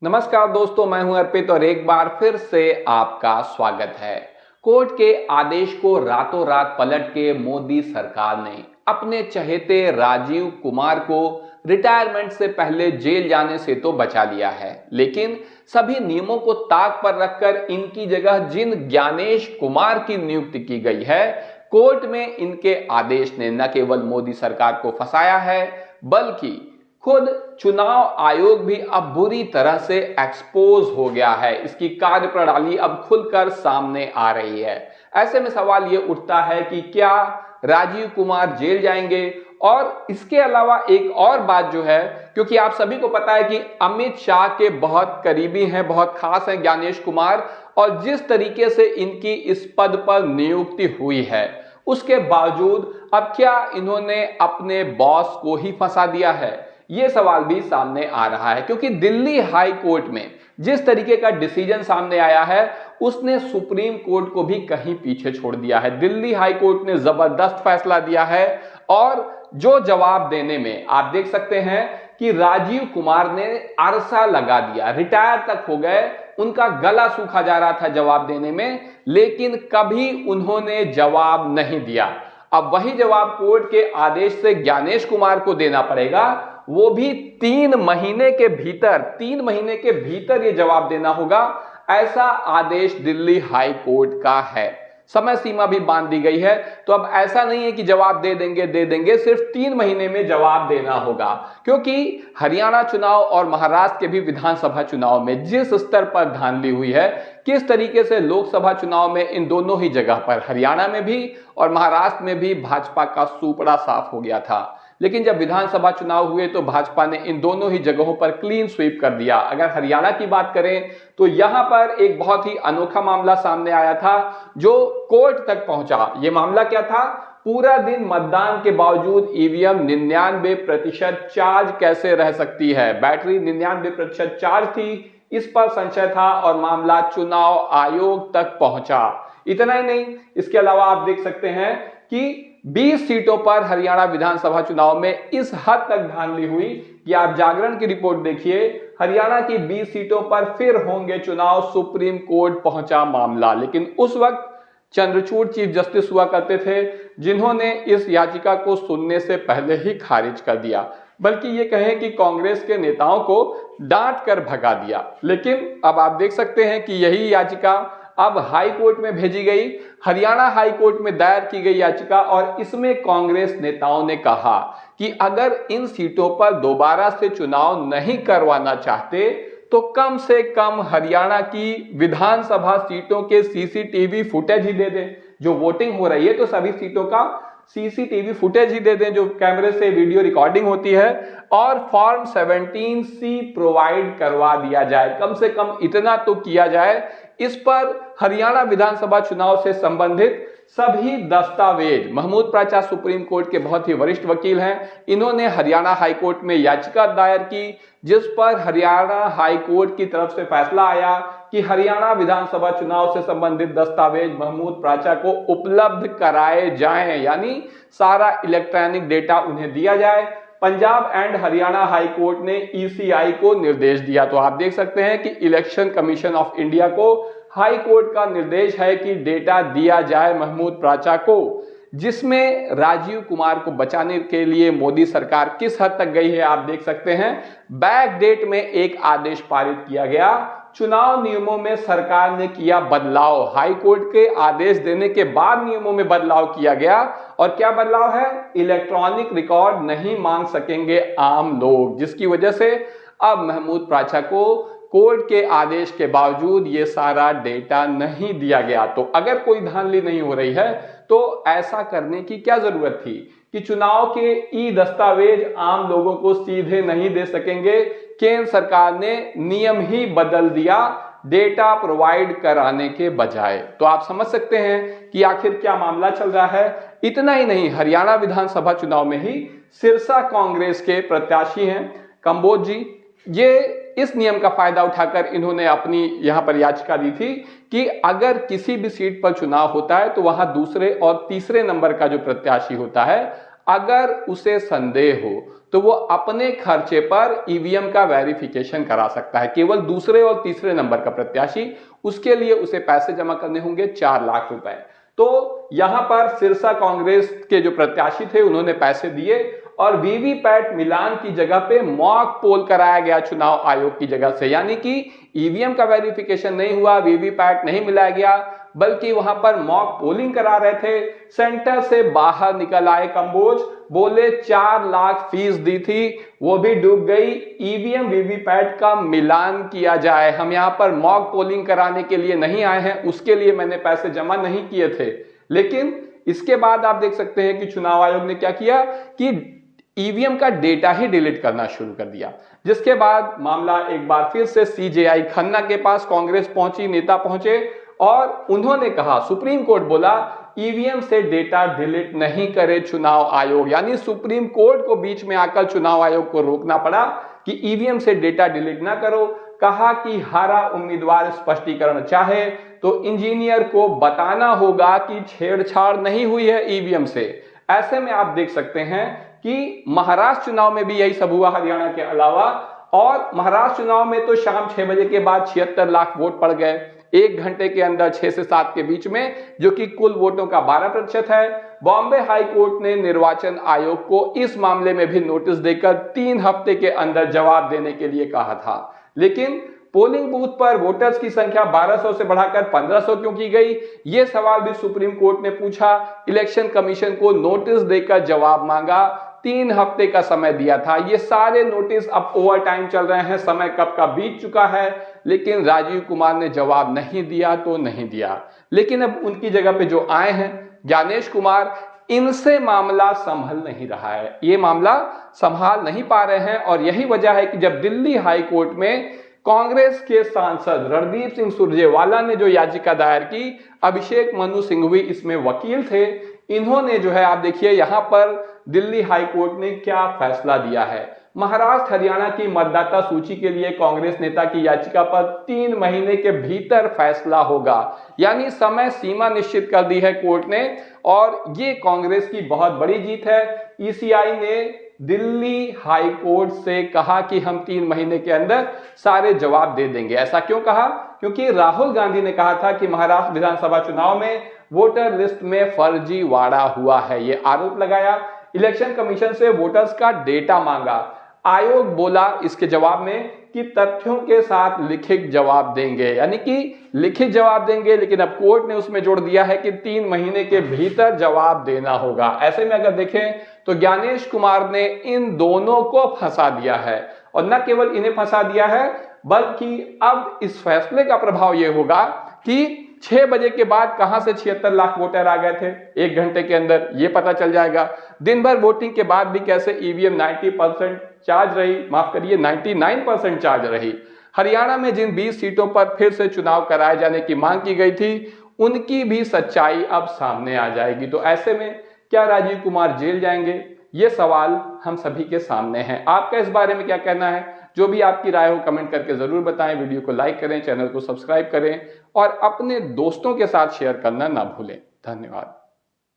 नमस्कार दोस्तों, मैं हूं अर्पित और एक बार फिर से आपका स्वागत है। कोर्ट के आदेश को रातों रात पलट के मोदी सरकार ने अपने चहेते राजीव कुमार को रिटायरमेंट से पहले जेल जाने से तो बचा लिया है, लेकिन सभी नियमों को ताक पर रखकर इनकी जगह जिन ज्ञानेश कुमार की नियुक्ति की गई है, कोर्ट में इनके आदेश ने न केवल मोदी सरकार को फंसाया है, बल्कि खुद चुनाव आयोग भी अब बुरी तरह से एक्सपोज हो गया है। इसकी कार्यप्रणाली अब खुलकर सामने आ रही है। ऐसे में सवाल ये उठता है कि क्या राजीव कुमार जेल जाएंगे। और इसके अलावा एक और बात जो है, क्योंकि आप सभी को पता है कि अमित शाह के बहुत करीबी हैं, बहुत खास हैं ज्ञानेश कुमार, और जिस तरीके से इनकी इस पद पर नियुक्ति हुई है, उसके बावजूद अब क्या इन्होंने अपने बॉस को ही फंसा दिया है, ये सवाल भी सामने आ रहा है। क्योंकि दिल्ली हाई कोर्ट में जिस तरीके का डिसीजन सामने आया है, उसने सुप्रीम कोर्ट को भी कहीं पीछे छोड़ दिया है। दिल्ली हाई कोर्ट ने जबरदस्त फैसला दिया है और जो जवाब देने में आप देख सकते हैं कि राजीव कुमार ने अरसा लगा दिया, रिटायर तक हो गए, उनका गला सूखा जा रहा था जवाब देने में, लेकिन कभी उन्होंने जवाब नहीं दिया। अब वही जवाब कोर्ट के आदेश से ज्ञानेश कुमार को देना पड़ेगा, वो भी 3 महीने के भीतर ये जवाब देना होगा। ऐसा आदेश दिल्ली हाई कोर्ट का है। समय सीमा भी बांध दी गई है। तो अब ऐसा नहीं है कि जवाब दे देंगे, सिर्फ 3 महीने में जवाब देना होगा। क्योंकि हरियाणा चुनाव और महाराष्ट्र के भी विधानसभा चुनाव में जिस स्तर पर धांधली हुई है, किस तरीके से लोकसभा चुनाव में इन दोनों ही जगह पर, हरियाणा में भी और महाराष्ट्र में भी, भाजपा का सूपड़ा साफ हो गया था। लेकिन जब विधानसभा चुनाव हुए तो भाजपा ने इन दोनों ही जगहों पर क्लीन स्वीप कर दिया। अगर हरियाणा की बात करें तो यहां पर एक बहुत ही अनोखा मामला सामने आया था जो कोर्ट तक पहुंचा। यह मामला क्या था? पूरा दिन मतदान के बावजूद ईवीएम 99% चार्ज कैसे रह सकती है? बैटरी 99% चार्ज थी, इस पर संशय था और मामला चुनाव आयोग तक पहुंचा। इतना ही नहीं, इसके अलावा आप देख सकते हैं कि 20 सीटों पर हरियाणा विधानसभा चुनाव में इस हद तक धांधली हुई कि आप जागरण की रिपोर्ट देखिए, हरियाणा की 20 सीटों पर फिर होंगे चुनाव, सुप्रीम कोर्ट पहुंचा मामला। लेकिन उस वक्त चंद्रचूड़ चीफ जस्टिस हुआ करते थे, जिन्होंने इस याचिका को सुनने से पहले ही खारिज कर दिया, बल्कि ये कहें कि कांग्रेस के नेताओं को डांट कर भगा दिया। लेकिन अब आप देख सकते हैं कि यही याचिका अब हाई कोर्ट में भेजी गई, हरियाणा हाई कोर्ट में दायर की गई याचिका, और इसमें कांग्रेस नेताओं ने कहा कि अगर इन सीटों पर दोबारा से चुनाव नहीं करवाना चाहते तो कम से कम हरियाणा की विधानसभा सीटों के सीसीटीवी फुटेज ही दे दें। जो वोटिंग हो रही है तो सभी सीटों का सीसीटीवी फुटेज ही दे दें, जो कैमरे से वीडियो रिकॉर्डिंग होती है, और फॉर्म 17C प्रोवाइड करवा दिया जाए। कम से कम इतना तो किया जाए। इस पर हरियाणा विधानसभा चुनाव से संबंधित सभी दस्तावेज, महमूद प्राचा सुप्रीम कोर्ट के बहुत ही वरिष्ठ वकील हैं, इन्होंने हरियाणा हाई कोर्ट में याचिका दायर की, जिस पर हरियाणा हाई कोर्ट की तरफ से फैसला आया कि हरियाणा विधानसभा चुनाव से संबंधित दस्तावेज महमूद प्राचा को उपलब्ध कराए जाएं, यानी सारा इलेक्ट्रॉनिक डेटा उन्हें दिया जाए। Punjab and Haryana high court ने ईसीआई को निर्देश दिया। तो आप देख सकते हैं कि इलेक्शन कमीशन ऑफ इंडिया को हाई कोर्ट का निर्देश है कि डेटा दिया जाए महमूद प्राचा को, जिसमें राजीव कुमार को बचाने के लिए मोदी सरकार किस हद तक गई है आप देख सकते हैं। बैक डेट में एक आदेश पारित किया गया, चुनाव नियमों में सरकार ने किया बदलाव, हाई कोर्ट के आदेश देने के बाद नियमों में बदलाव किया गया। और क्या बदलाव है? इलेक्ट्रॉनिक रिकॉर्ड नहीं मांग सकेंगे आम लोग, जिसकी वजह से अब महमूद प्राचा को कोर्ट के आदेश के बावजूद ये सारा डेटा नहीं दिया गया। तो अगर कोई धांधली नहीं हो रही है तो ऐसा करने की क्या जरूरत थी कि चुनाव के ई दस्तावेज आम लोगों को सीधे नहीं दे सकेंगे। केंद्र सरकार ने नियम ही बदल दिया डेटा प्रोवाइड कराने के बजाय। तो आप समझ सकते हैं कि आखिर क्या मामला चल रहा है। इतना ही नहीं, हरियाणा विधानसभा चुनाव में ही सिरसा कांग्रेस के प्रत्याशी हैं कंबोज जी, ये इस नियम का फायदा उठाकर इन्होंने अपनी यहां पर याचिका दी थी कि अगर किसी भी सीट पर चुनाव होता है तो वहां दूसरे और तीसरे नंबर का जो प्रत्याशी होता है, अगर उसे संदेह हो तो वो अपने खर्चे पर ईवीएम का वेरिफिकेशन करा सकता है। केवल दूसरे और तीसरे नंबर का प्रत्याशी, उसके लिए उसे पैसे जमा करने होंगे 4 लाख रुपए। तो यहां पर सिरसा कांग्रेस के जो प्रत्याशी थे उन्होंने पैसे दिए और वीवीपैट मिलान की जगह पे मॉक पोल कराया गया चुनाव आयोग की जगह से, यानी कि ईवीएम का वेरिफिकेशन नहीं हुआ, वीवीपैट नहीं मिलाया गया, बल्कि वहां पर मॉक पोलिंग करा रहे थे। सेंटर से बाहर निकल आए कंबोज, बोले 4 लाख फीस दी थी, वो भी डूब गई, ईवीएम वीवीपैट का मिलान किया जाए। हम यहां पर मॉक पोलिंग कराने के लिए नहीं आए हैं, उसके लिए मैंने पैसे जमा नहीं किए थे। लेकिन इसके बाद आप देख सकते हैं कि चुनाव आयोग ने क्या किया कि ईवीएम का डेटा ही डिलीट करना शुरू कर दिया, जिसके बाद मामला एक बार फिर से सीजेआई खन्ना के पास कांग्रेस पहुंची, नेता पहुंचे और उन्होंने कहा, सुप्रीम कोर्ट बोला ईवीएम से डेटा डिलीट नहीं करे चुनाव आयोग, यानी सुप्रीम कोर्ट को बीच में आकर चुनाव आयोग को रोकना पड़ा कि ईवीएम से डेटा डिलीट ना करो। कहा कि हारा उम्मीदवार स्पष्टीकरण चाहे तो इंजीनियर को बताना होगा कि छेड़छाड़ नहीं हुई है ईवीएम से। ऐसे में आप देख सकते हैं कि महाराष्ट्र चुनाव में भी यही सब हुआ हरियाणा के अलावा, और महाराष्ट्र चुनाव में तो शाम 6 बजे के बाद 76 लाख वोट पड़ गए, 1 घंटे के अंदर 6 से 7 के बीच में, जो कि कुल वोटों का 12% है। बॉम्बे हाई कोर्ट ने निर्वाचन आयोग को इस मामले में भी नोटिस देकर 3 हफ्ते के अंदर जवाब देने के लिए कहा था, लेकिन पोलिंग बूथ पर वोटर्स की संख्या 1200 से बढ़ाकर 1500 क्यों की गई, यह सवाल भी सुप्रीम कोर्ट ने पूछा। इलेक्शन कमीशन को नोटिस देकर जवाब मांगा, 3 हफ्ते का समय दिया था। ये सारे नोटिस अब ओवर टाइम चल रहे हैं, समय कब का बीत चुका है, लेकिन राजीव कुमार ने जवाब नहीं दिया तो नहीं दिया। लेकिन अब उनकी जगह पे जो आए हैं ज्ञानेश कुमार, इनसे मामला संभल नहीं रहा है, ये मामला संभाल नहीं पा रहे हैं। और यही वजह है कि जब दिल्ली हाई कोर्ट में कांग्रेस के सांसद रणदीप सिंह सुरजेवाला ने जो याचिका दायर की, अभिषेक मनु सिंघवी इसमें वकील थे, इन्होंने जो है, आप देखिए यहां पर दिल्ली हाई कोर्ट ने क्या फैसला दिया है। महाराष्ट्र हरियाणा की मतदाता सूची के लिए कांग्रेस नेता की याचिका पर 3 महीने के भीतर फैसला होगा, यानी समय सीमा निश्चित कर दी है कोर्ट ने, और ये कांग्रेस की बहुत बड़ी जीत है। ईसीआई ने दिल्ली हाई कोर्ट से कहा कि हम 3 महीने के अंदर सारे जवाब दे देंगे। ऐसा क्यों कहा? क्योंकि राहुल गांधी ने कहा था कि महाराष्ट्र विधानसभा चुनाव में वोटर लिस्ट में फर्जीवाड़ा हुआ है, ये आरोप लगाया। इलेक्शन कमीशन से वोटर्स का डेटा मांगा, आयोग बोला इसके जवाब में कि तथ्यों के साथ लिखित जवाब देंगे, यानी कि लिखित जवाब देंगे, लेकिन अब कोर्ट ने उसमें जोड़ दिया है कि 3 महीने के भीतर जवाब देना होगा। ऐसे में अगर देखें तो ज्ञानेश कुमार ने इन दोनों को फंसा दिया है, और न केवल इन्हें फंसा दिया है, बल्कि अब इस फैसले का प्रभाव यह होगा कि 6 बजे के बाद कहां से 76 लाख वोटर आ गए थे 1 घंटे के अंदर, ये पता चल जाएगा। दिन भर वोटिंग के बाद भी कैसे ईवीएम 90% चार्ज रही, माफ करिए 99% चार्ज रही। हरियाणा में जिन 20 सीटों पर फिर से चुनाव कराए जाने की मांग की गई थी, उनकी भी सच्चाई अब सामने आ जाएगी। तो ऐसे में क्या राजीव कुमार जेल जाएंगे, ये सवाल हम सभी के सामने है। आपका इस बारे में क्या कहना है? जो भी आपकी राय हो कमेंट करके जरूर बताएं। वीडियो को लाइक करें, चैनल को सब्सक्राइब करें और अपने दोस्तों के साथ शेयर करना ना भूलें। धन्यवाद।